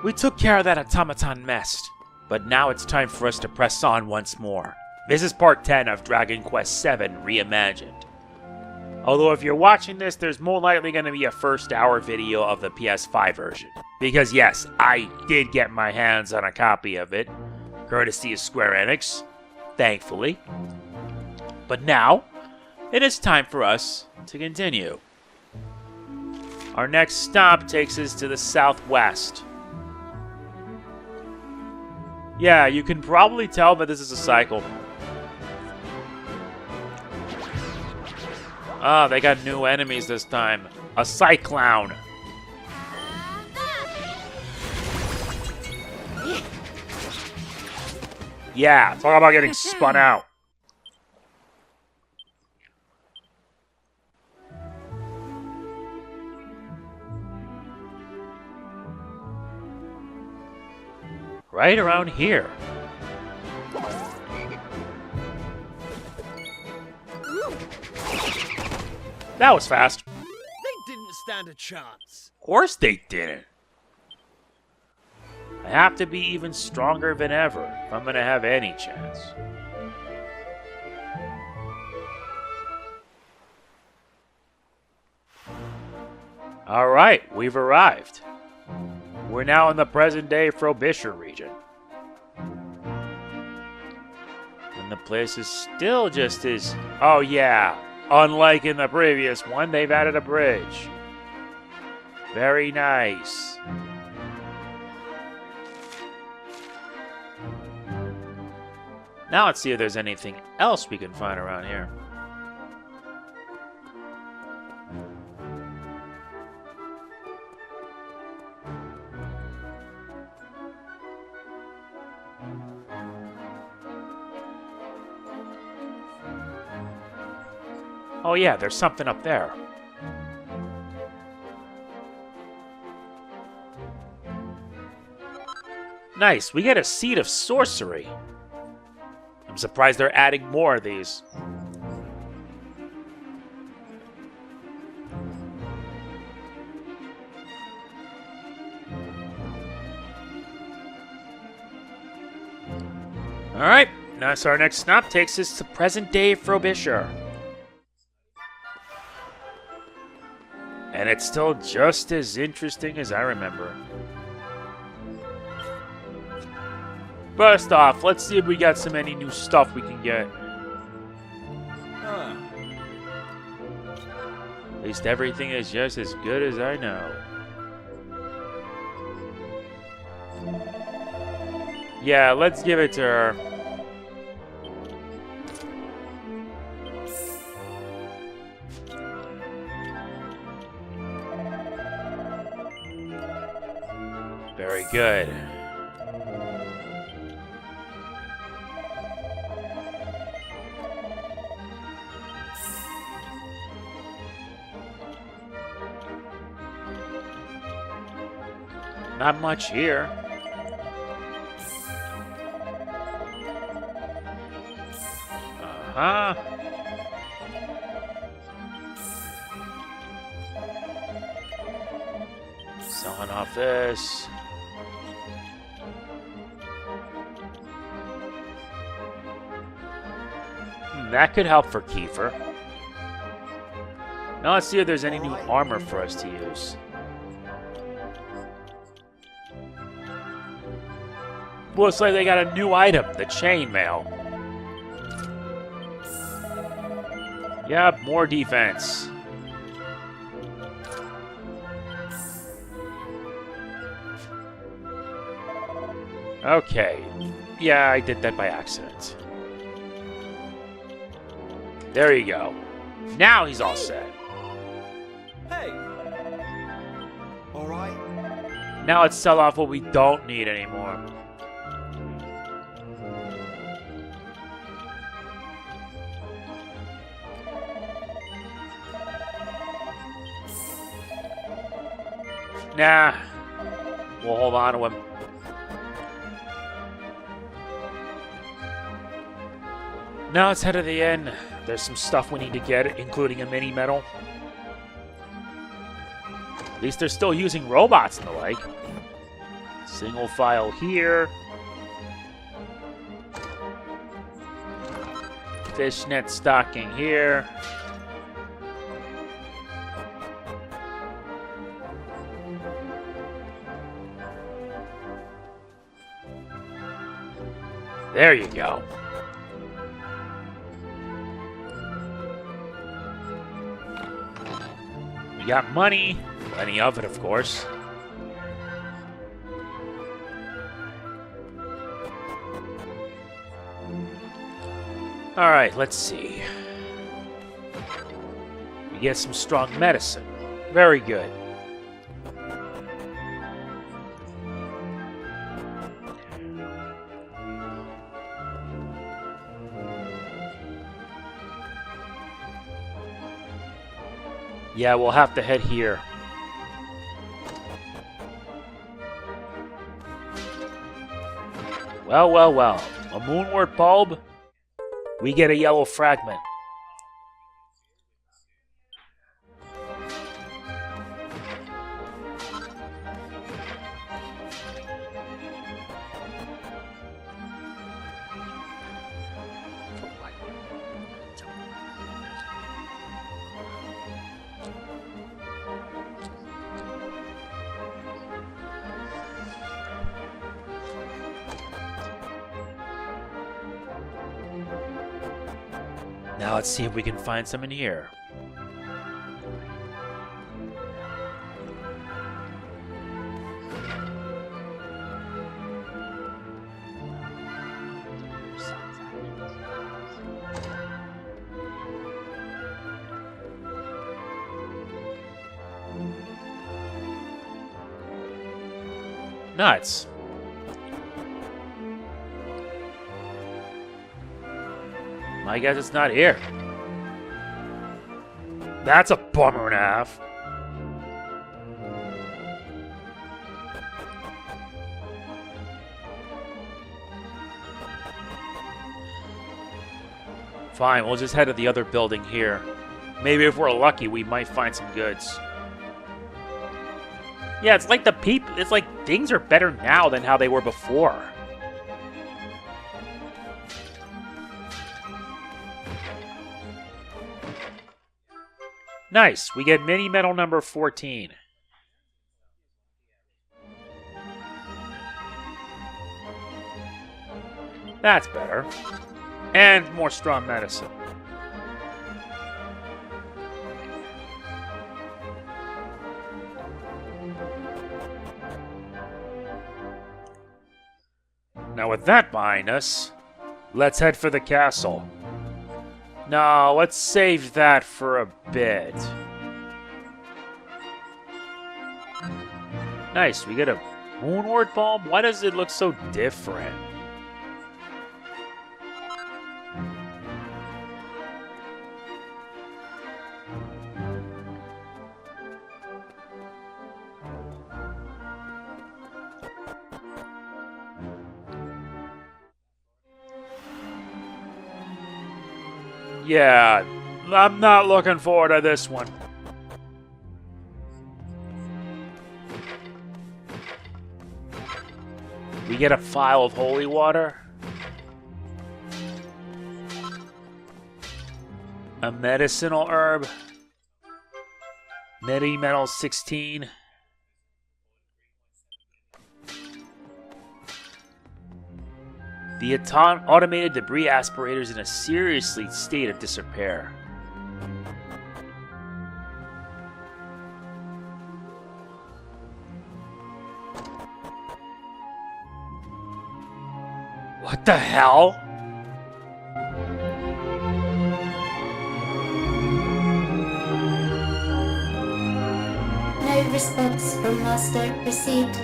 We took care of that automaton mess, but now it's time for us to press on once more. This is part 10 of Dragon Quest VII Reimagined. Although if you're watching this, there's more likely going to be a first hour video of the PS5 version. Because yes, I did get my hands on a copy of it, courtesy of Square Enix, thankfully. But now, it is time for us to continue. Our next stop takes us to the southwest. Yeah, you can probably tell that this is a cycle. Ah, they got new enemies this time. A cyclone. Yeah, talk about getting spun out. Right around here. That was fast. They didn't stand a chance. Of course they didn't. I have to be even stronger than ever if I'm gonna have any chance. Alright, we've arrived. We're now in the present-day Frobisher region. And the place is still just as... Oh yeah, unlike in the previous one, they've added a bridge. Very nice. Now let's see if there's anything else we can find around here. Oh yeah, there's something up there. Nice, we get a seed of sorcery. I'm surprised they're adding more of these. Alright, now so our next stop takes us to present-day Frobisher. And it's still just as interesting as I remember. First off, let's see if we got any new stuff we can get. At least everything is just as good as I know. Yeah, let's give it to her. Very good. Not much here. Uh-huh. Selling off this. That could help for Kiefer. Now let's see if there's any new armor for us to use. Looks like they got a new item, the chainmail. Yep, more defense. Okay. Yeah, I did that by accident. There you go. Now he's all set. Hey. All right. Now let's sell off what we don't need anymore. Nah. We'll hold on to him. Now let's head to the inn. There's some stuff we need to get, including a mini medal. At least they're still using robots and the like. Single file here. Fishnet stocking here. There you go. We got money. Plenty of it, of course. Alright, let's see. We get some strong medicine. Very good. Yeah, we'll have to head here. Well, well, well. A moonwort bulb? We get a yellow fragment. Now let's see if we can find some in here. Nuts. I guess it's not here. That's a bummer and a half. Fine, we'll just head to the other building here. Maybe if we're lucky, we might find some goods. Yeah, it's like it's like things are better now than how they were before. Nice, we get mini medal number 14. That's better. And more strong medicine. Now with that behind us, let's head for the castle. No, let's save that for a bit. Nice, we get a moonwort bulb? Why does it look so different? Yeah, I'm not looking forward to this one. We get a phial of holy water. A medicinal herb. Metal 16. The automated debris aspirator is in a seriously state of disrepair. What the hell? No response from Master received.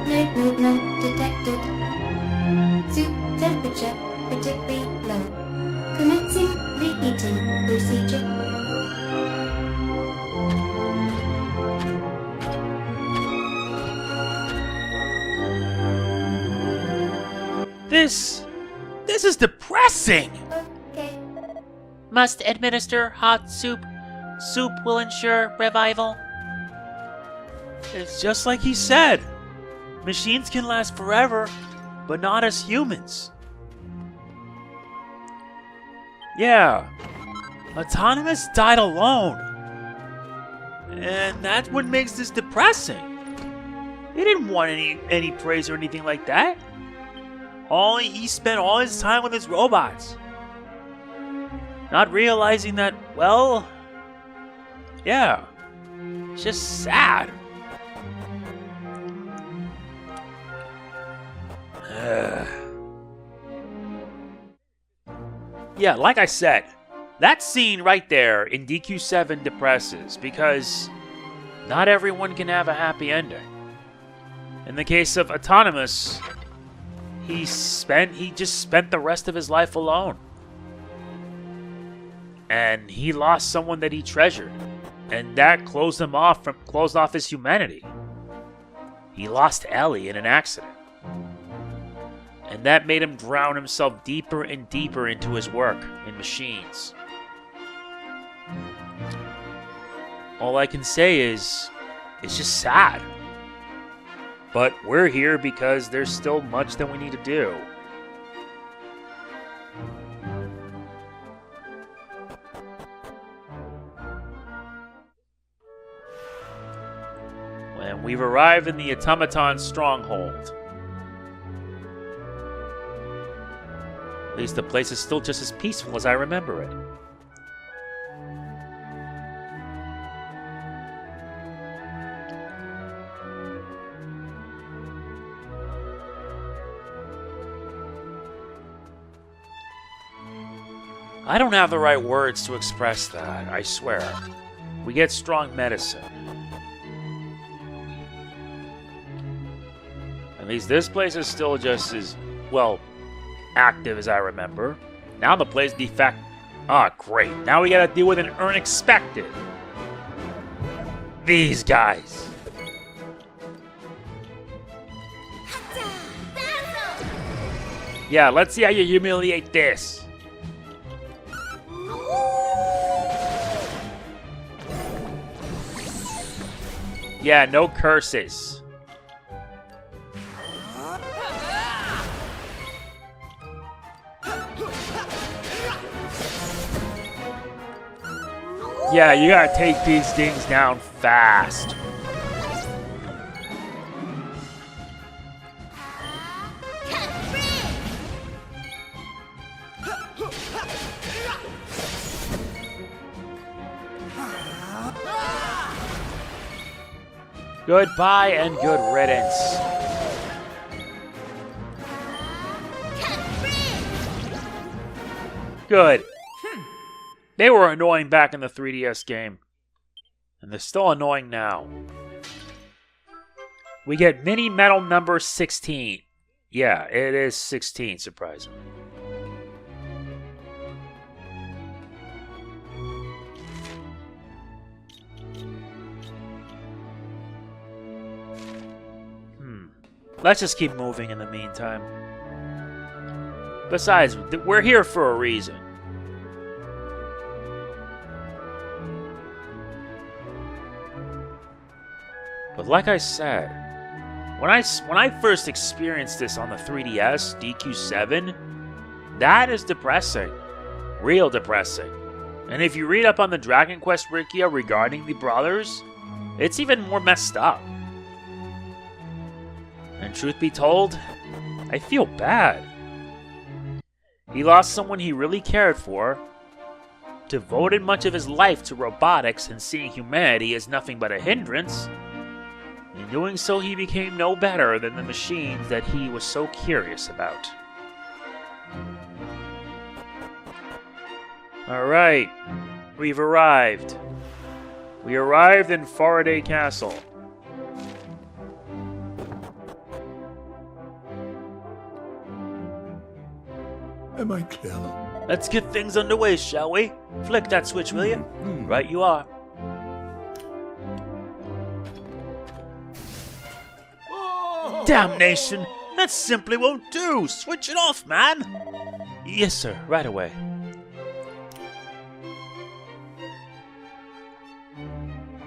No movement detected. Soup temperature critically low. Commencing reheating procedure. This is depressing! Okay. Must administer hot soup. Soup will ensure revival. It's just like he said. Machines can last forever, but not as humans. Yeah, Autonymus died alone. And that's what makes this depressing. He didn't want any praise or anything like that. He spent all his time with his robots. Not realizing that, well, yeah, it's just sad. Yeah, like I said, that scene right there in DQ7 depresses because not everyone can have a happy ending. In the case of Autonymus, he just spent the rest of his life alone. And he lost someone that he treasured. And that closed off his humanity. He lost E.L.L.I. in an accident. And that made him drown himself deeper and deeper into his work in machines. All I can say is, it's just sad. But we're here because there's still much that we need to do. And we've arrived in the automaton stronghold. At least the place is still just as peaceful as I remember it. I don't have the right words to express that, I swear. We get strong medicine. At least this place is still just as, well, active as I remember. Now the place defect. Ah, great. Now we gotta deal with an unexpected. These guys. Yeah, let's see how you humiliate this. Yeah, no curses. Yeah, you gotta take these things down fast. Goodbye and good riddance. Good. They were annoying back in the 3DS game. And they're still annoying now. We get mini medal number 16. Yeah, it is 16, surprisingly. Let's just keep moving in the meantime. Besides, we're here for a reason. But like I said, when I first experienced this on the 3DS, DQ7, that is depressing. Real depressing. And if you read up on the Dragon Quest Wikia regarding the brothers, it's even more messed up. And truth be told, I feel bad. He lost someone he really cared for, devoted much of his life to robotics and seeing humanity as nothing but a hindrance. In doing so, he became no better than the machines that he was so curious about. Alright, we've arrived. We arrived in Faraday Castle. Am I clear? Let's get things underway, shall we? Flick that switch, will you? Right you are. Damnation! That simply won't do! Switch it off, man! Yes, sir. Right away.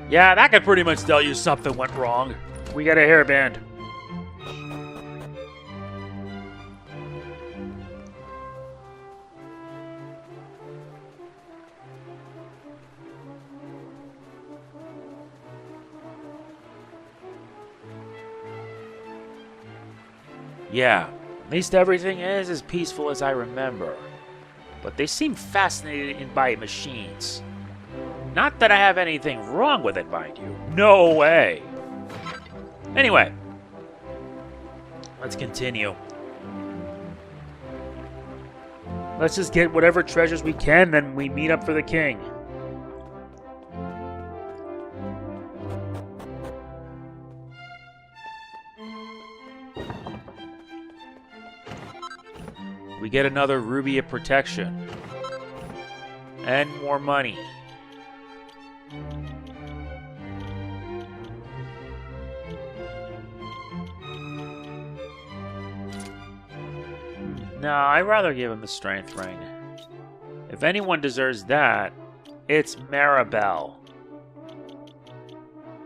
Yeah, that could pretty much tell you something went wrong. We got a hairband. Yeah, at least everything is as peaceful as I remember. But they seem fascinated by machines. Not that I have anything wrong with it, mind you. No way! Anyway, let's continue. Let's just get whatever treasures we can, then we meet up for the king. We get another ruby of protection. And more money. No, I'd rather give him the strength ring. If anyone deserves that, it's Maribel.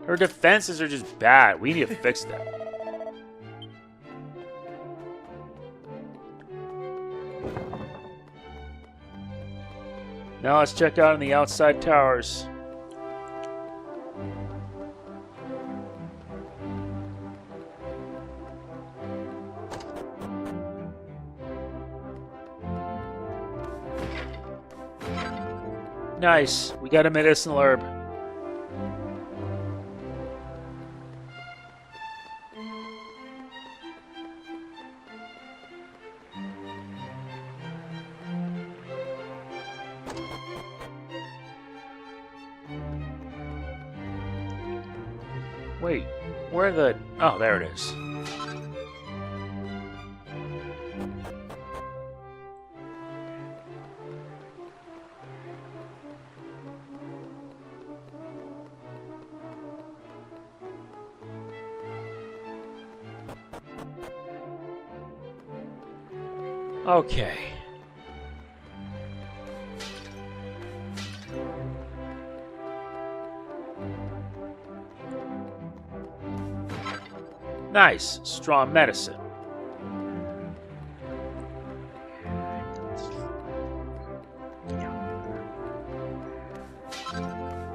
Her defenses are just bad. We need to fix them. Now let's check out in the outside towers. Nice, we got a medicinal herb. Wait, where the... Oh, there it is. Okay. Nice, strong medicine.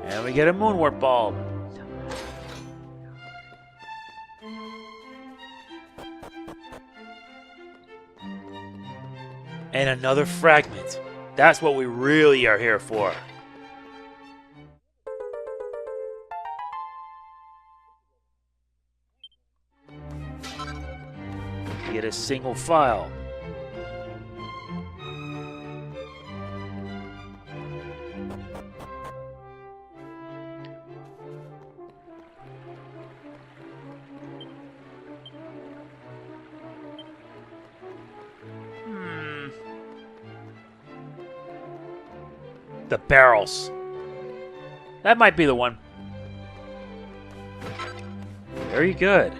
And we get a moonwort bulb. And another fragment. That's what we really are here for. Get a single file. The barrels. That might be the one. Very good.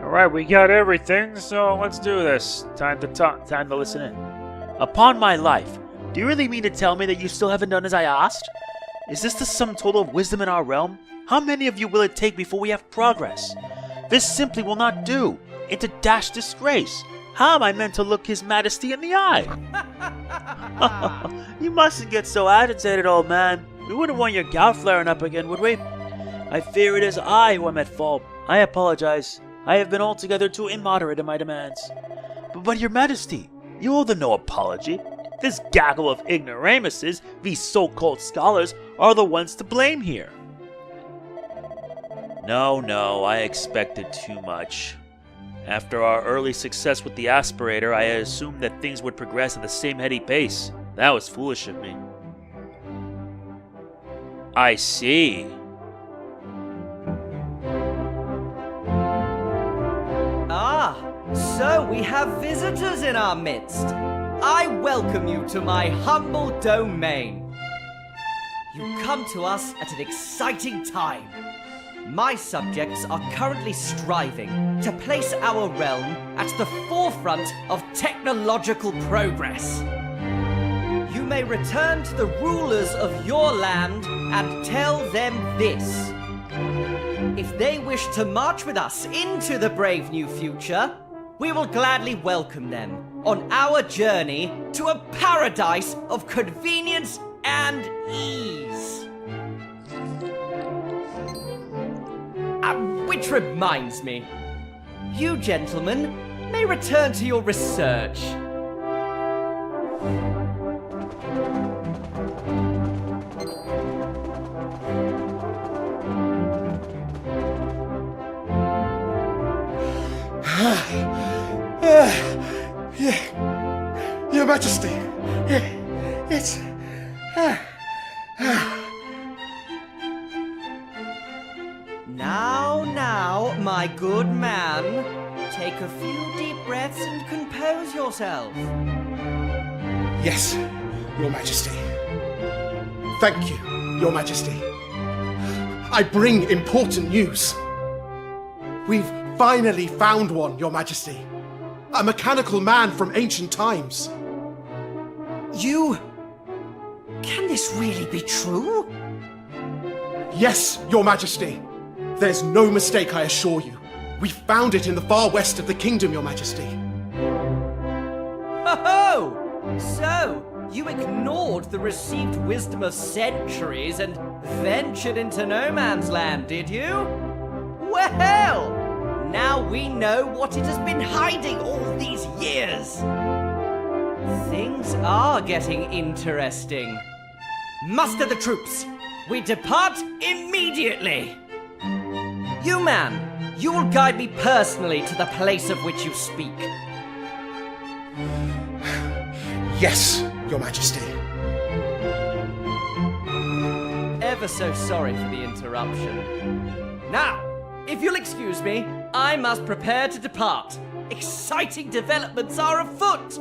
Alright, we got everything, so let's do this. Time to talk, time to listen in. Upon my life, do you really mean to tell me that you still haven't done as I asked? Is this the sum total of wisdom in our realm? How many of you will it take before we have progress? This simply will not do. It's a dash disgrace. How am I meant to look His Majesty in the eye? You mustn't get so agitated, old man. We wouldn't want your gout flaring up again, would we? I fear it is I who am at fault. I apologize. I have been altogether too immoderate in my demands. But your Majesty, you owe them no apology. This gaggle of ignoramuses, these so-called scholars, are the ones to blame here. No, I expected too much. After our early success with the aspirator, I had assumed that things would progress at the same heady pace. That was foolish of me. I see. Ah, so we have visitors in our midst. I welcome you to my humble domain. You come to us at an exciting time. My subjects are currently striving to place our realm at the forefront of technological progress. You may return to the rulers of your land and tell them this. If they wish to march with us into the brave new future, we will gladly welcome them on our journey to a paradise of convenience and ease. Which reminds me, you gentlemen may return to your research. Your Majesty, it's... Now, my good man, take a few deep breaths and compose yourself. Yes, Your Majesty. Thank you, Your Majesty. I bring important news. We've finally found one, Your Majesty. A mechanical man from ancient times. You... Can this really be true? Yes, Your Majesty. There's no mistake, I assure you. We found it in the far west of the kingdom, Your Majesty. Ho-ho! So, you ignored the received wisdom of centuries and ventured into no man's land, did you? Well, now we know what it has been hiding all these years. Things are getting interesting. Muster the troops. We depart immediately. You, man, you will guide me personally to the place of which you speak. Yes, Your Majesty. Ever so sorry for the interruption. Now, if you'll excuse me, I must prepare to depart. Exciting developments are afoot.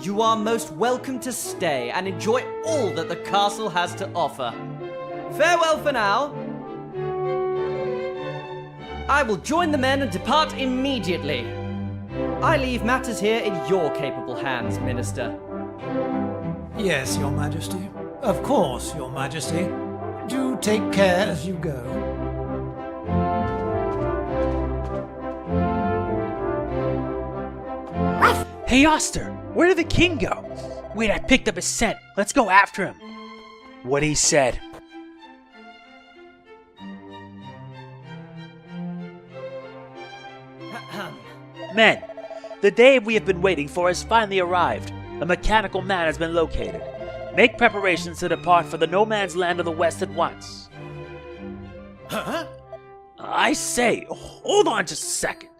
You are most welcome to stay and enjoy all that the castle has to offer. Farewell for now. I will join the men and depart immediately. I leave matters here in your capable hands, Minister. Yes, Your Majesty. Of course, Your Majesty. Do take care as you go. Hey, Auster, where did the king go? Wait, I picked up his scent. Let's go after him. What he said. Men, the day we have been waiting for has finally arrived. A mechanical man has been located. Make preparations to depart for the no man's land of the west at once. Huh? I say, hold on just a second.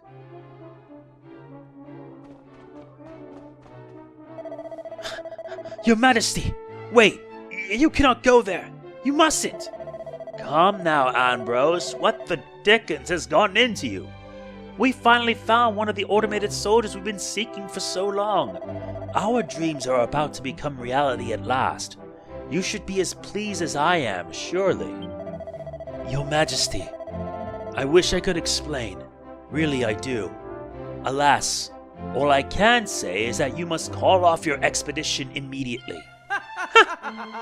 Your Majesty, wait, you cannot go there. You mustn't. Come now, Ambrose. What the dickens has gotten into you? We finally found one of the automated soldiers we've been seeking for so long. Our dreams are about to become reality at last. You should be as pleased as I am, surely. Your Majesty, I wish I could explain. Really, I do. Alas, all I can say is that you must call off your expedition immediately.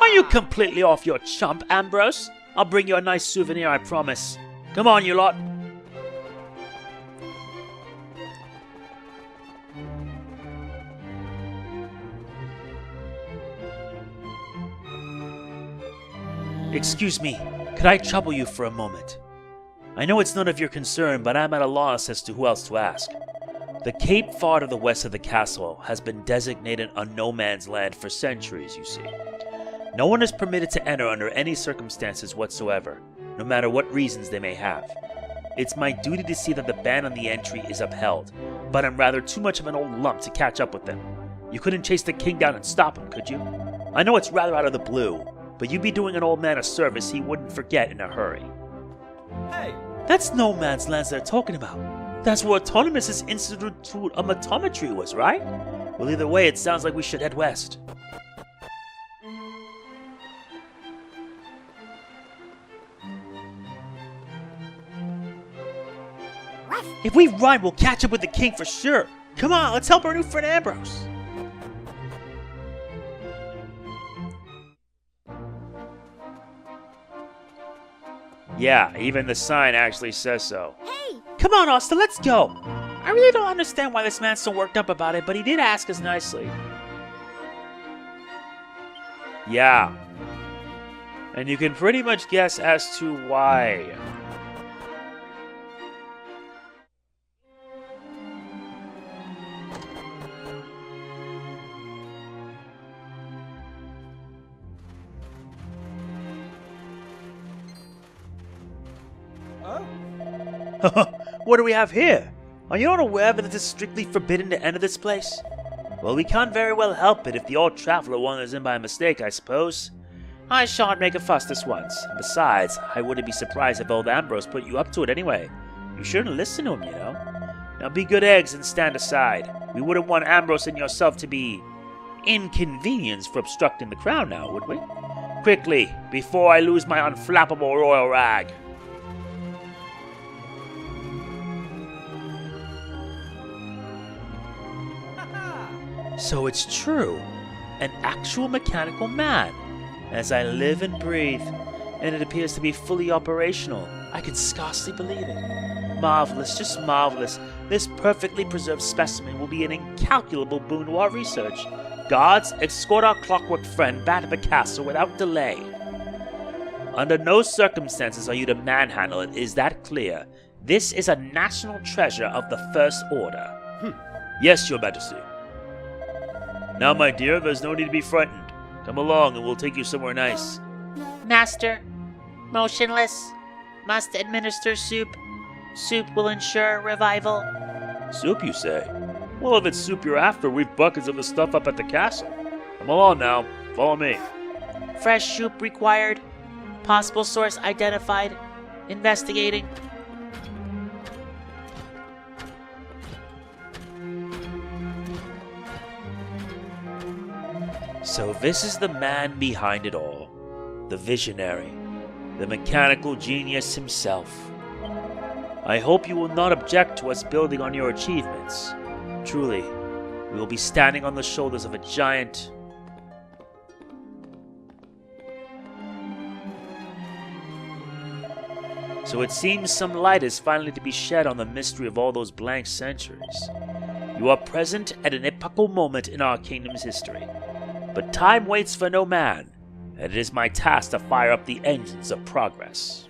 Are you completely off your chump, Ambrose? I'll bring you a nice souvenir, I promise. Come on, you lot. Excuse me, could I trouble you for a moment? I know it's none of your concern, but I'm at a loss as to who else to ask. The Cape far to the west of the castle has been designated a no man's land for centuries, you see. No one is permitted to enter under any circumstances whatsoever, no matter what reasons they may have. It's my duty to see that the ban on the entry is upheld, but I'm rather too much of an old lump to catch up with them. You couldn't chase the king down and stop him, could you? I know it's rather out of the blue, but you'd be doing an old man a service he wouldn't forget in a hurry. Hey! That's no man's lands they're talking about. That's where Autonymus' Institute of Automary was, right? Well, either way, it sounds like we should head west. If we run, we'll catch up with the king for sure. Come on, let's help our new friend Ambrose. Yeah, even the sign actually says so. Hey! Come on, Auster, let's go. I really don't understand why this man's so worked up about it, but he did ask us nicely. Yeah. And you can pretty much guess as to why. What do we have here? Are you not aware that it is strictly forbidden to enter this place? Well, we can't very well help it if the old traveler wanders in by mistake, I suppose. I shan't make a fuss this once. Besides, I wouldn't be surprised if old Ambrose put you up to it anyway. You shouldn't listen to him, you know. Now be good eggs and stand aside. We wouldn't want Ambrose and yourself to be inconvenienced for obstructing the crown now, would we? Quickly, before I lose my unflappable royal rag. So it's true. An actual mechanical man. As I live and breathe. And it appears to be fully operational. I can scarcely believe it. Marvelous, just marvelous. This perfectly preserved specimen will be an incalculable boon to our research. Guards, escort our clockwork friend back to the castle without delay. Under no circumstances are you to manhandle it, is that clear? This is a national treasure of the First Order. Yes, Your Majesty. Now, my dear, there's no need to be frightened. Come along and we'll take you somewhere nice. Master, motionless, must administer soup. Soup will ensure revival. Soup, you say? Well, if it's soup you're after, we've buckets of the stuff up at the castle. Come along now. Follow me. Fresh soup required. Possible source identified. Investigating. So this is the man behind it all. The visionary. The mechanical genius himself. I hope you will not object to us building on your achievements. Truly, we will be standing on the shoulders of a giant. So it seems some light is finally to be shed on the mystery of all those blank centuries. You are present at an epochal moment in our kingdom's history. But time waits for no man, and it is my task to fire up the engines of progress.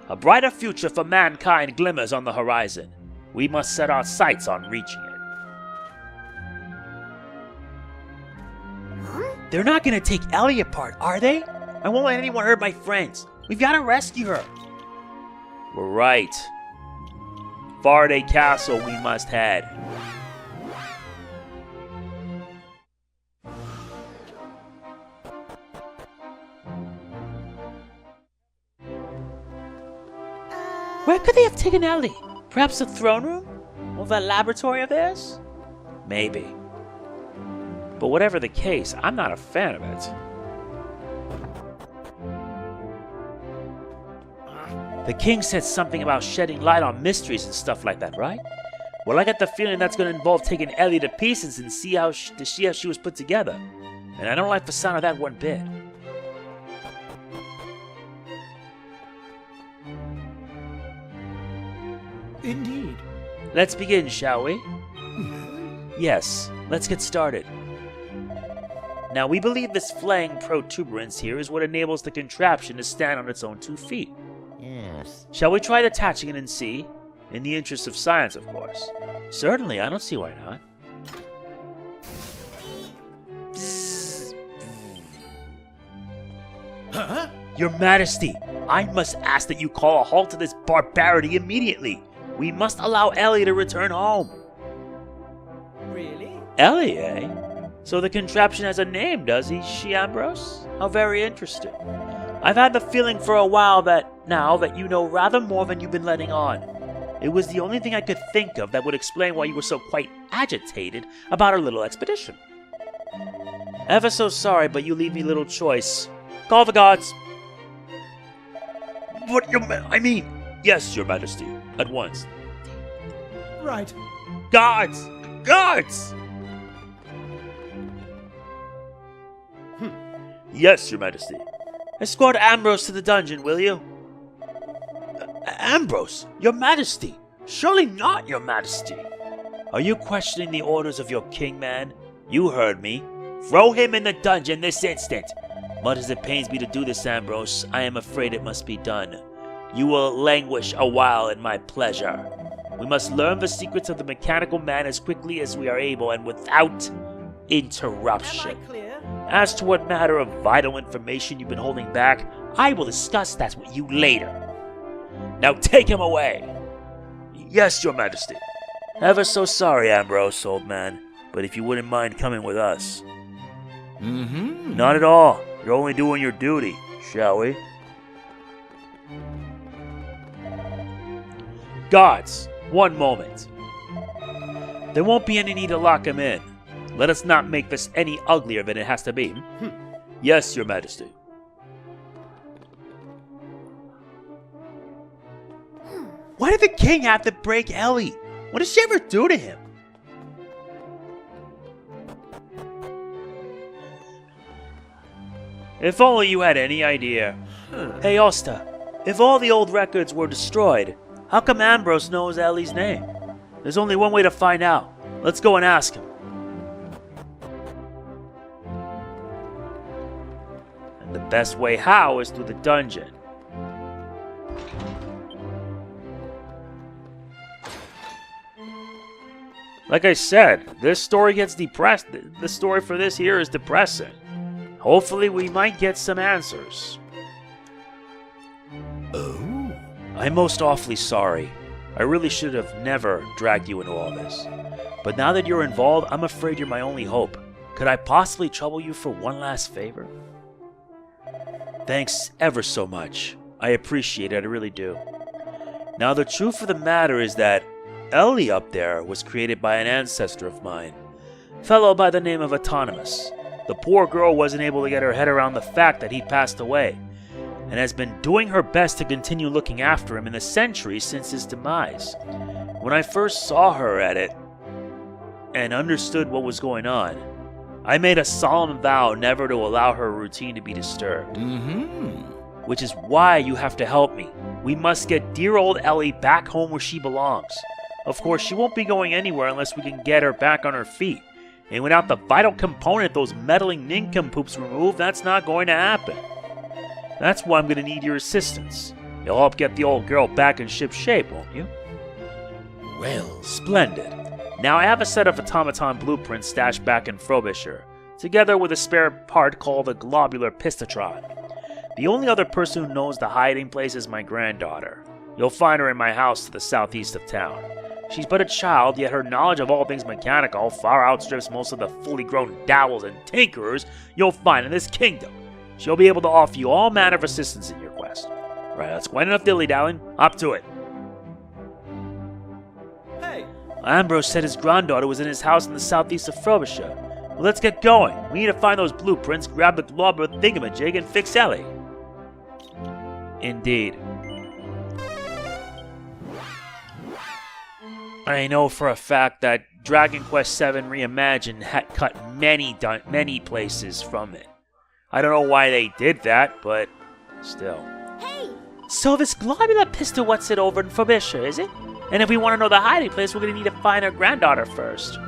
A brighter future for mankind glimmers on the horizon. We must set our sights on reaching it. They're not gonna take Ellie apart, are they? I won't let anyone hurt my friends. We've gotta rescue her. We're right. Faraday Castle we must head. Where could they have taken Ellie? Perhaps the throne room? Or that laboratory of theirs? Maybe. But whatever the case, I'm not a fan of it. The king said something about shedding light on mysteries and stuff like that, right? Well, I get the feeling that's going to involve taking Ellie to pieces and see how she was put together. And I don't like the sound of that one bit. Indeed. Let's begin, shall we? Yes, let's get started. Now, we believe this flaying protuberance here is what enables the contraption to stand on its own 2 feet. Yes. Shall we try detaching it and see? In the interest of science, of course. Certainly, I don't see why not. Huh? Your Majesty, I must ask that you call a halt to this barbarity immediately. We must allow Ellie to return home. Really? Ellie, eh? So the contraption has a name, does she, Ambrose? How very interesting. I've had the feeling for a while that now that you know rather more than you've been letting on. It was the only thing I could think of that would explain why you were so quite agitated about our little expedition. Ever so sorry, but you leave me little choice. Call the guards. What, I mean, yes, Your Majesty, at once. Right. Guards! Guards! Yes, Your Majesty. Escort Ambrose to the dungeon, will you? Ambrose, Your Majesty! Surely not, your majesty. Are you questioning the orders of your king, man? You heard me. Throw him in the dungeon this instant. Much as it pains me to do this, Ambrose, I am afraid it must be done. You will languish a while in my pleasure. We must learn the secrets of the mechanical man as quickly as we are able and without interruption. Am I clear? As to what matter of vital information you've been holding back, I will discuss that with you later. Now take him away. Yes, your majesty. Ever so sorry, Ambrose, old man, but if you wouldn't mind coming with us. Not at all. You're only doing your duty, shall we? Gods, one moment. There won't be any need to lock him in. Let us not make this any uglier than it has to be. Yes, your majesty. Why did the king have to break E.L.L.I.E? What did she ever do to him? If only you had any idea. Hey, Auster, if all the old records were destroyed, how come Ambrose knows E.L.L.I.'s name? There's only one way to find out. Let's go and ask him. And the best way how is through the dungeon. Like I said, this story gets depressed. The story for this here is depressing. Hopefully we might get some answers. Oh. I'm most awfully sorry. I really should have never dragged you into all this. But now that you're involved, I'm afraid you're my only hope. Could I possibly trouble you for one last favor? Thanks ever so much. I appreciate it, I really do. Now the truth of the matter is that E.L.L.I. up there was created by an ancestor of mine, a fellow by the name of Autonymus. The poor girl wasn't able to get her head around the fact that he passed away, and has been doing her best to continue looking after him in the centuries since his demise. When I first saw her at it, and understood what was going on, I made a solemn vow never to allow her routine to be disturbed. Which is why you have to help me. We must get dear old E.L.L.I. back home where she belongs. Of course, she won't be going anywhere unless we can get her back on her feet. And without the vital component those meddling nincompoops remove, that's not going to happen. That's why I'm going to need your assistance. You'll help get the old girl back in ship shape, won't you? Well, splendid. Now I have a set of automaton blueprints stashed back in Frobisher, together with a spare part called the globular pistotron. The only other person who knows the hiding place is my granddaughter. You'll find her in my house to the southeast of town. She's but a child, yet her knowledge of all things mechanical far outstrips most of the fully grown dowels and tinkerers you'll find in this kingdom. She'll be able to offer you all manner of assistance in your quest. Right, that's quite enough dilly-dallying. Up to it. Hey! Ambrose said his granddaughter was in his house in the southeast of Frobisher. Well, let's get going. We need to find those blueprints, grab the globular thingamajig, and fix E.L.L.I. Indeed. I know for a fact that Dragon Quest VII Reimagined had cut many places from it. I don't know why they did that, but still. Hey! So this globular pistol, what's it over in Frobisher, is it? And if we want to know the hiding place, we're going to need to find our granddaughter first.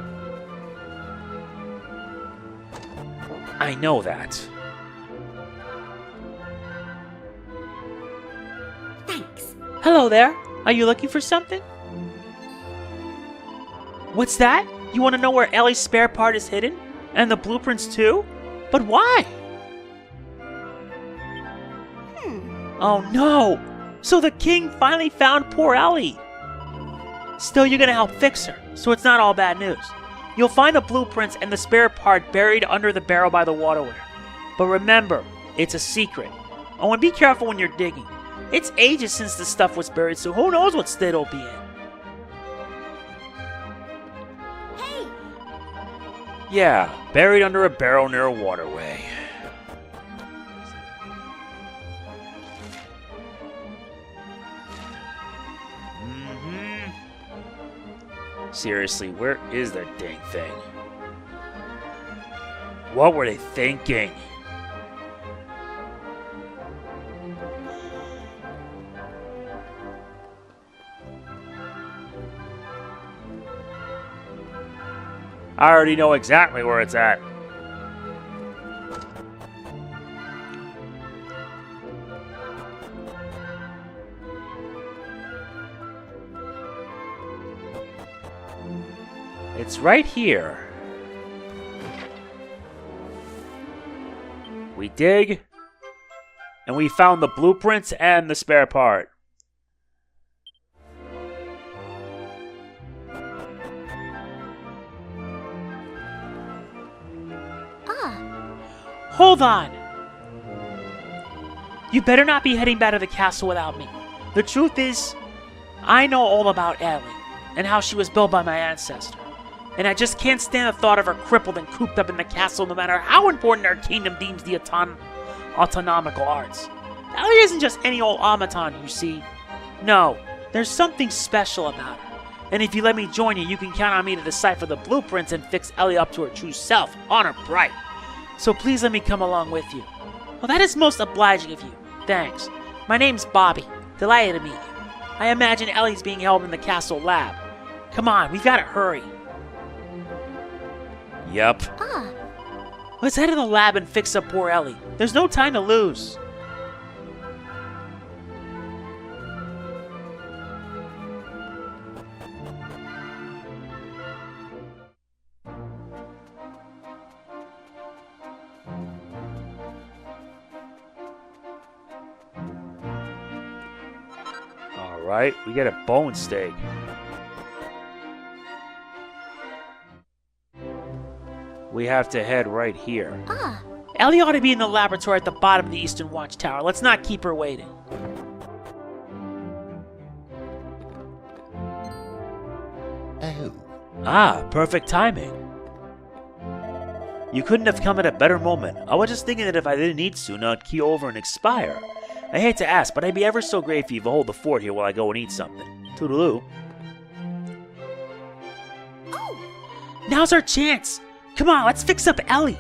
I know that. Thanks. Hello there. Are you looking for something? What's that? You want to know where E.L.L.I.'s spare part is hidden? And the blueprints too? But why? Oh no! So the king finally found poor E.L.L.I. Still, you're gonna help fix her, so it's not all bad news. You'll find the blueprints and the spare part buried under the barrel by the waterway. But remember, it's a secret. Oh, and be careful when you're digging. It's ages since the stuff was buried, so who knows what state it'll be in. Hey! Yeah, buried under a barrel near a waterway. Seriously, where is that dang thing? What were they thinking? I already know exactly where it's at. It's right here. We dig, and we found the blueprints and the spare part. Hold on! You better not be heading back to the castle without me. The truth is, I know all about E.L.L.I.E and how she was built by my ancestor. And I just can't stand the thought of her crippled and cooped up in the castle no matter how important our kingdom deems the autonomical arts. E.L.L.I.E isn't just any old automaton, you see. No, there's something special about her. And if you let me join you, you can count on me to decipher the blueprints and fix E.L.L.I up to her true self, honor bright. So please let me come along with you. Well, that is most obliging of you. Thanks. My name's Bobbie. Delighted to meet you. I imagine E.L.L.I's being held in the castle lab. Come on, we've got to hurry. Yup. Let's head to the lab and fix up poor E.L.L.I. There's no time to lose. Alright, we get a bone steak. We have to head right here. E.L.L.I ought to be in the laboratory at the bottom of the Eastern Watchtower. Let's not keep her waiting. Ah, perfect timing. You couldn't have come at a better moment. I was just thinking that if I didn't eat soon, I'd key over and expire. I hate to ask, but I'd be ever so grateful if you hold the fort here while I go and eat something. Toodaloo. Now's our chance! Come on, let's fix up E.L.L.I.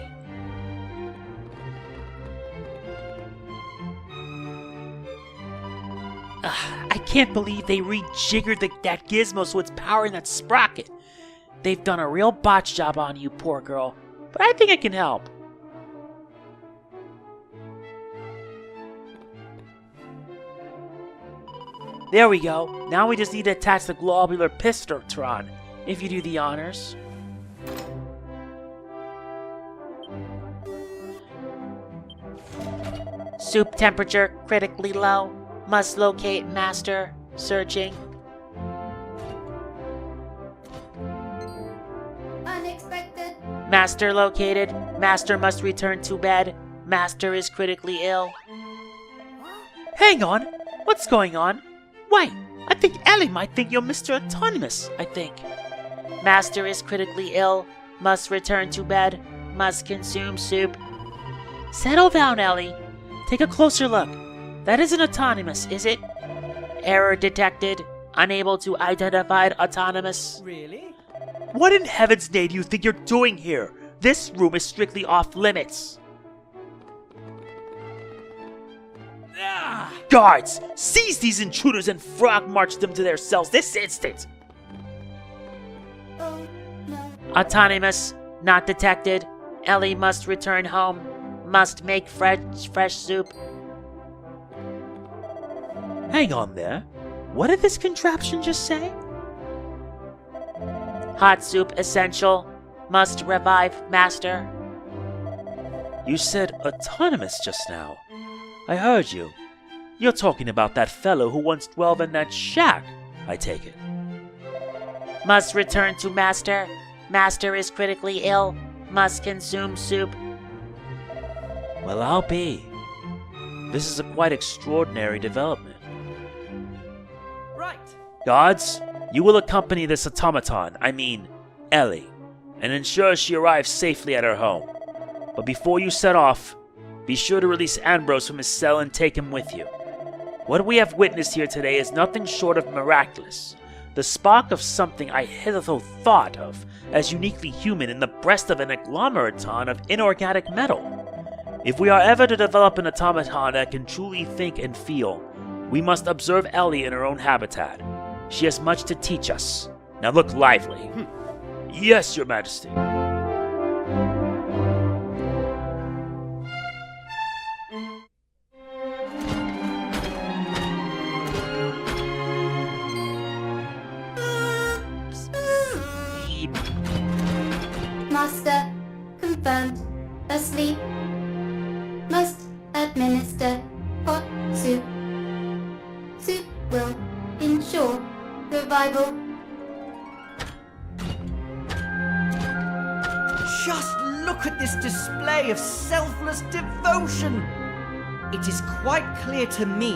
I can't believe they rejiggered that gizmo so it's powering that sprocket. They've done a real botch job on you, poor girl. But I think I can help. There we go. Now we just need to attach the globular pistotron, if you do the honors. Soup temperature critically low. Must locate master. Searching. Unexpected. Master located. Master must return to bed. Master is critically ill. Hang on. What's going on? Wait, I think E.L.L.I might think you're Mr. Autonomous, I think. Master is critically ill. Must return to bed. Must consume soup. Settle down, E.L.L.I. Take a closer look. That isn't Autonomous, is it? Error detected. Unable to identify Autonomous. Really? What in heaven's name do you think you're doing here? This room is strictly off limits. Guards! Seize these intruders and frog march them to their cells this instant! Oh, no. Autonomous, not detected. E.L.L.I must return home. Must make fresh soup. Hang on there. What did this contraption just say? Hot soup essential. Must revive master. You said autonomous just now. I heard you. You're talking about that fellow who once dwelled in that shack, I take it. Must return to master. Master is critically ill. Must consume soup. Well, I'll be. This is a quite extraordinary development. Right. Guards, you will accompany this automaton, E.L.L.I, and ensure she arrives safely at her home. But before you set off, be sure to release Ambrose from his cell and take him with you. What we have witnessed here today is nothing short of miraculous. The spark of something I hitherto thought of as uniquely human in the breast of an agglomeraton of inorganic metal. If we are ever to develop an automaton that can truly think and feel, we must observe E.L.L.I in her own habitat. She has much to teach us. Now look lively. Yes, Your Majesty. Master, confirmed. Asleep. Must administer hot soup. Soup will ensure revival. Just look at this display of selfless devotion! It is quite clear to me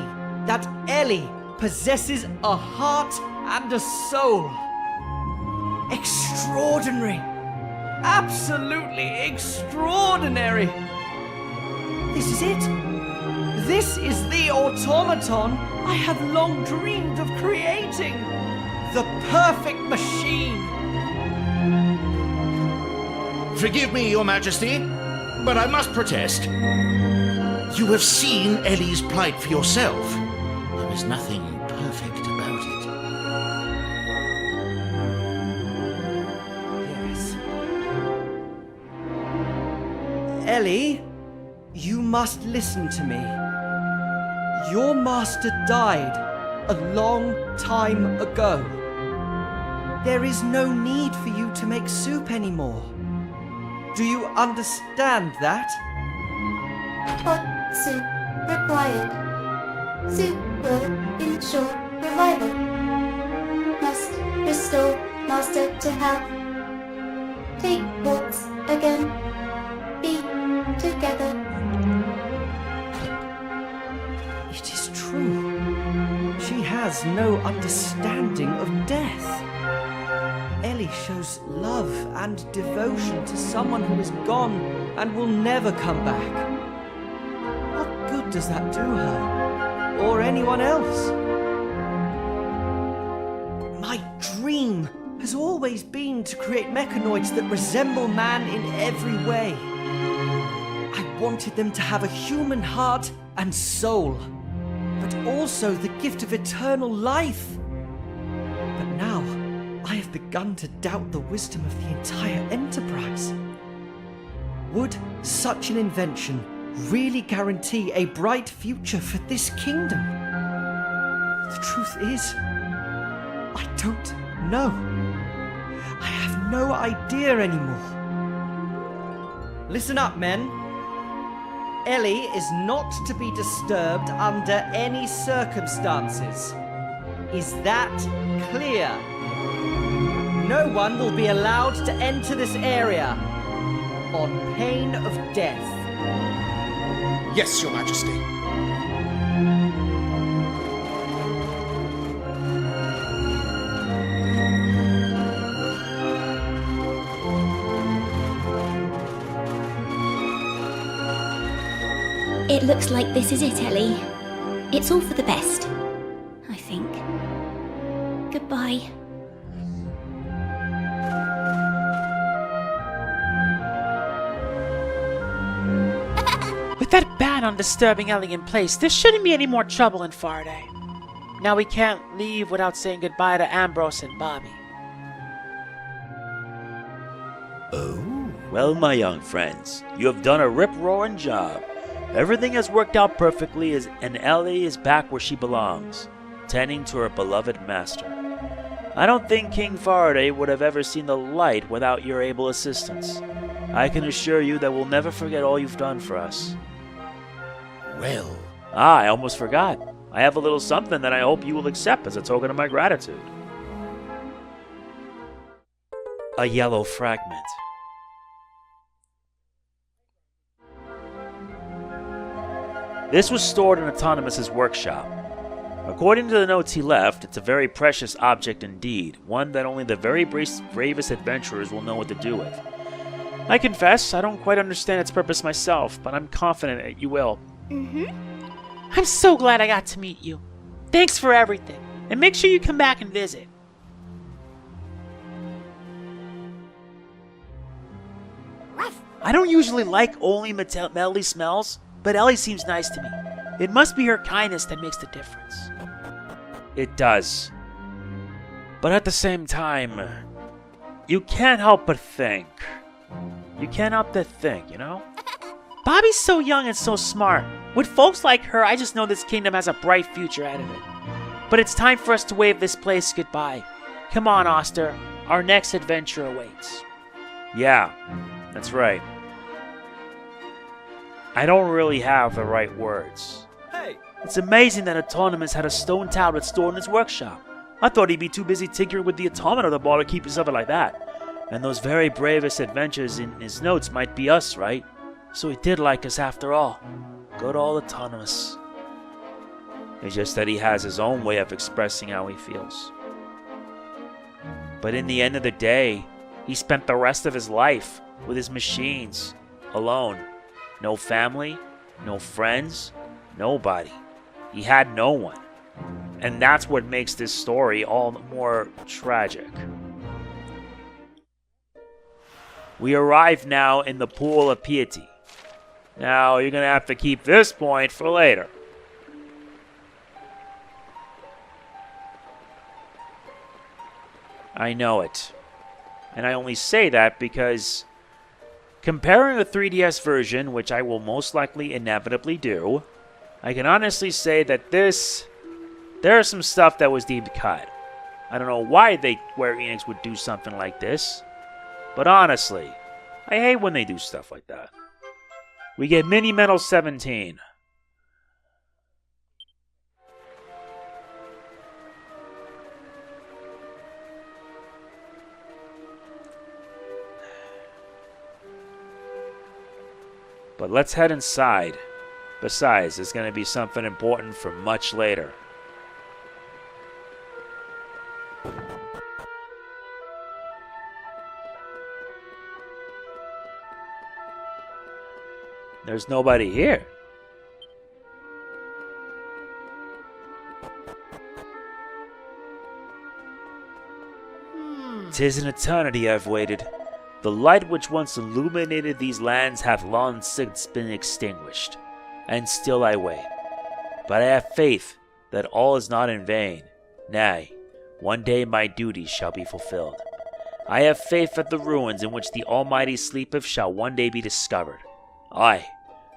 that E.L.L.I.E possesses a heart and a soul. Extraordinary! Absolutely extraordinary! This is it! This is the automaton I have long dreamed of creating! The perfect machine! Forgive me, Your Majesty, but I must protest. You have seen E.L.L.I.'s plight for yourself. There is nothing perfect about it. Yes. E.L.L.I., you must listen to me. Your master died a long time ago. There is no need for you to make soup anymore. Do you understand that? Hot soup required. Soup will ensure revival. Must restore master to health. Take walks again. Be together. It is true. She has no understanding of death. E.L.L.I. shows love and devotion to someone who is gone and will never come back. What good does that do her? Or anyone else? My dream has always been to create mechanoids that resemble man in every way. I wanted them to have a human heart and soul, but also the gift of eternal life. But now, I have begun to doubt the wisdom of the entire enterprise. Would such an invention really guarantee a bright future for this kingdom? The truth is, I don't know. I have no idea anymore. Listen up, men. E.L.L.I. is not to be disturbed under any circumstances. Is that clear? No one will be allowed to enter this area on pain of death. Yes, Your Majesty. It looks like this is it, Ellie. It's all for the best, I think. Goodbye. With that ban on disturbing Ellie in place, there shouldn't be any more trouble in Faraday. Now we can't leave without saying goodbye to Ambrose and Bobbie. Oh? Well, my young friends, you have done a rip-roaring job. Everything has worked out perfectly and E.L.L.I. is back where she belongs, tending to her beloved master. I don't think King Faraday would have ever seen the light without your able assistance. I can assure you that we'll never forget all you've done for us. Well, I almost forgot. I have a little something that I hope you will accept as a token of my gratitude. A yellow fragment. This was stored in Autonymus' workshop. According to the notes he left, it's a very precious object indeed, one that only the very bravest adventurers will know what to do with. I confess, I don't quite understand its purpose myself, but I'm confident that you will. I'm so glad I got to meet you. Thanks for everything, and make sure you come back and visit. I don't usually like only Melly smells, but Ellie seems nice to me. It must be her kindness that makes the difference. It does. But at the same time, you can't help but think. You can't help but think, you know? Bobbie's so young and so smart. With folks like her, I just know this kingdom has a bright future ahead of it. But it's time for us to wave this place goodbye. Come on, Auster. Our next adventure awaits. Yeah, that's right. I don't really have the right words. Hey! It's amazing that Autonymus had a stone tablet stored in his workshop. I thought he'd be too busy tinkering with the automata to bother keeping something like that. And those very bravest adventures in his notes might be us, right? So he did like us after all. Good old Autonymus. It's just that he has his own way of expressing how he feels. But in the end of the day, he spent the rest of his life with his machines, alone. No family, no friends, nobody. He had no one. And that's what makes this story all the more tragic. We arrive now in the Pool of Piety. Now, you're going to have to keep this point for later. I know it. And I only say that because comparing the 3DS version, which I will most likely inevitably do, I can honestly say that there's some stuff that was deemed cut. I don't know why Square Enix would do something like this, but honestly, I hate when they do stuff like that. We get Mini Metal 17. But let's head inside. Besides, there's going to be something important for much later. There's nobody here. "'Tis an eternity I've waited. The light which once illuminated these lands hath long since been extinguished, and still I wait. But I have faith that all is not in vain. Nay, one day my duties shall be fulfilled. I have faith that the ruins in which the Almighty sleepeth shall one day be discovered. Aye,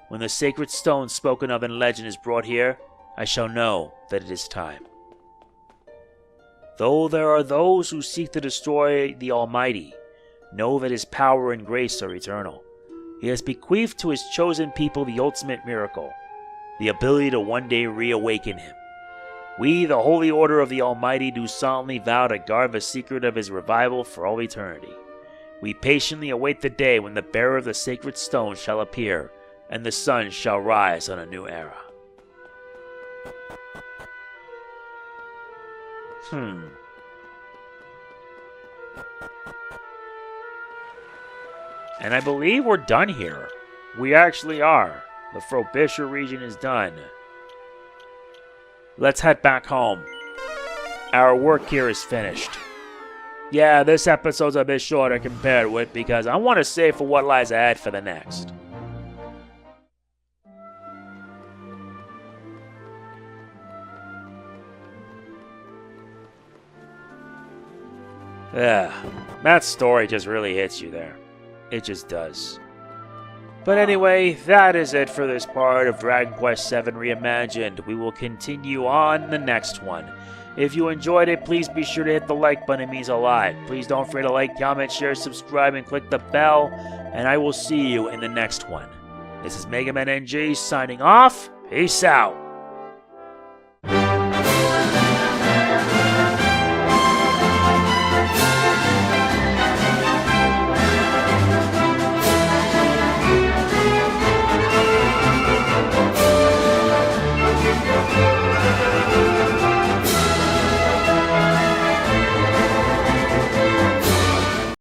when the sacred stone spoken of in legend is brought here, I shall know that it is time. Though there are those who seek to destroy the Almighty, know that his power and grace are eternal. He has bequeathed to his chosen people the ultimate miracle, the ability to one day reawaken him. We, the Holy Order of the Almighty, do solemnly vow to guard the secret of his revival for all eternity. We patiently await the day when the bearer of the sacred stone shall appear, and the sun shall rise on a new era." And I believe we're done here. We actually are. The Frobisher region is done. Let's head back home. Our work here is finished. Yeah, this episode's a bit shorter compared with because I want to save for what lies ahead for the next. That story just really hits you there. It just does. But anyway, that is it for this part of Dragon Quest VII Reimagined. We will continue on the next one. If you enjoyed it, please be sure to hit the like button. It means a lot. Please don't forget to like, comment, share, subscribe, and click the bell. And I will see you in the next one. This is MegamanNG signing off. Peace out.